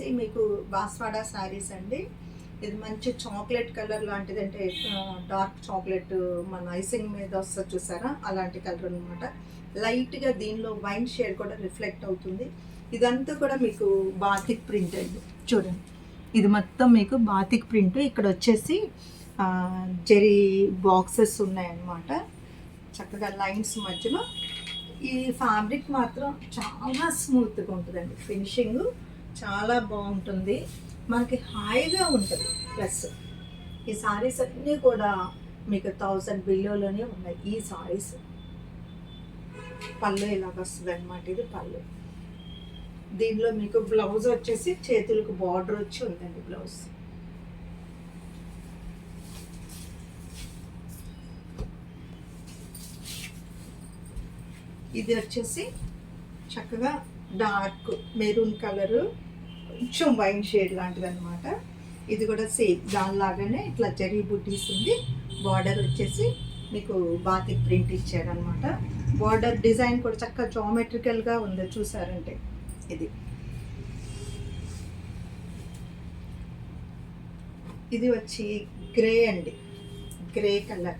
వచ్చేసి మీకు బాస్వాడా శారీస్ అండి. ఇది మంచి చాక్లెట్ కలర్ లాంటిది, అంటే డార్క్ చాక్లెట్ మన ఐసింగ్ మీద వస్తుంది చూసారా, అలాంటి కలర్ అనమాట. లైట్గా దీనిలో వైన్ షేడ్ కూడా రిఫ్లెక్ట్ అవుతుంది. ఇదంతా కూడా మీకు బాతిక్ ప్రింట్ అండి. చూడండి, ఇది మొత్తం మీకు బాతిక్ ప్రింట్. ఇక్కడ వచ్చేసి జెరీ బాక్సెస్ ఉన్నాయన్నమాట, చక్కగా లైన్స్ మధ్యలో. ఈ ఫ్యాబ్రిక్ మాత్రం చాలా స్మూత్గా ఉంటుందండి, ఫినిషింగ్ చాలా బాగుంటుంది, మనకి హాయిగా ఉంటుంది. ప్లస్ ఈ సారీస్ అన్నీ కూడా మీకు 1000 బిలోలోనే ఉన్నాయి. ఈ సారీస్ పళ్ళు ఇలాగ వస్తుంది అనమాట, ఇది పళ్ళు. దీనిలో మీకు బ్లౌజ్ వచ్చేసి చేతులకు బార్డర్ వచ్చి ఉందండి బ్లౌజ్. ఇది వచ్చేసి చక్కగా డార్క్ మెరూన్ కలరు, కొంచెం వైన్ షేడ్ లాంటిది అనమాట. ఇది కూడా సేమ్ దానిలాగానే ఇట్లా జరీ బుటీస్ ఉంది. బార్డర్ వచ్చేసి మీకు బాతిక్ ప్రింట్ ఇచ్చాడనమాట. బార్డర్ డిజైన్ కూడా చక్కగా జామెట్రికల్గా ఉంది చూసారంటే. ఇది వచ్చి గ్రే అండి, గ్రే కలర్,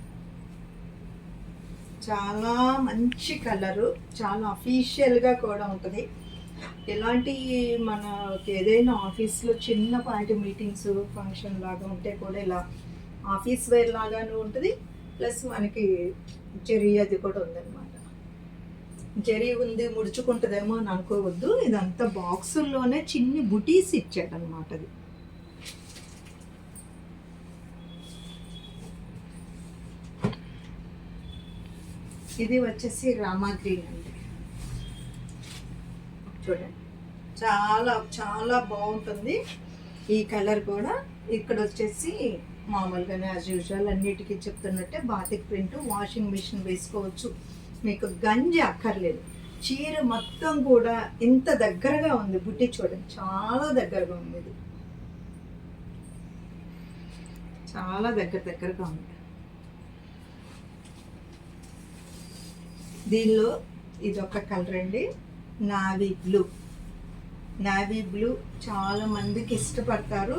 చాలా మంచి కలరు, చాలా అఫీషియల్గా కూడా ఉంటుంది. ఎలాంటి మనకి ఏదైనా ఆఫీస్లో చిన్నపాటి మీటింగ్స్ ఫంక్షన్ లాగా ఉంటే కూడా ఇలా ఆఫీస్ వేర్ లాగానే ఉంటుంది. ప్లస్ మనకి జరీ అది కూడా ఉందన్నమాట. జరీ ఉంది ముడుచుకుంటుందేమో అని అనుకోవద్దు, ఇదంతా బాక్సుల్లోనే చిన్ని బుటీస్ ఇచ్చాడనమాట. అది ఇది వచ్చేసి రామా గ్రీన్ అండి. చూడండి, చాలా చాలా బాగుంటుంది ఈ కలర్ కూడా. ఇక్కడ వచ్చేసి మామూలుగానే యాజ్ యూజువల్ అన్నిటికీ చెప్తున్నట్టే బాతిక్ ప్రింట్. వాషింగ్ మిషన్ వేసుకోవచ్చు, మీకు గంజి అక్కర్లేదు. చీర మొత్తం కూడా ఇంత దగ్గరగా ఉంది బుట్టి, చూడండి చాలా దగ్గరగా ఉంది. ఇది చాలా దగ్గరగా ఉంది. దీనిలో ఇదొక కలర్ అండి, నావీ బ్లూ చాలా మందికి ఇష్టపడతారు.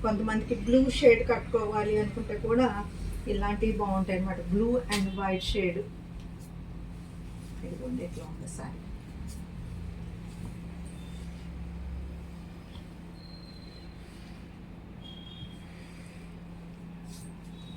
కొంతమందికి బ్లూ షేడ్ కట్టుకోవాలి అనుకుంటే కూడా ఇలాంటివి బాగుంటాయి అన్నమాట. Blue and white shade. ఇదిగోండి, ఇట్లా ఉంది సారీ.